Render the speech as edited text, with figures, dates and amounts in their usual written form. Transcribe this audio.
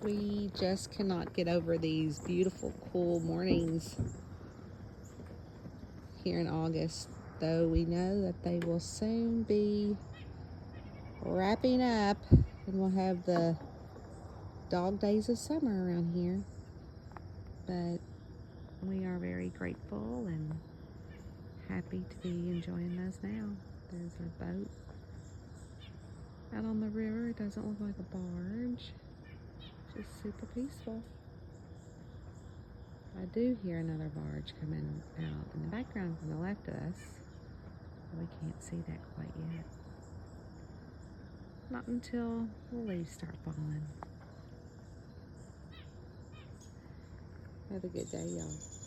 We just cannot get over these beautiful, cool mornings here in August, though we know that they will soon be wrapping up and we'll have the dog days of summer around here. But we are very grateful and happy to be enjoying those now. There's a boat out on the river. It doesn't look like a barge. Just super peaceful. I do hear another barge coming out in the background from the left of us. We can't see that quite yet. Not until the leaves start falling. Have a good day, y'all.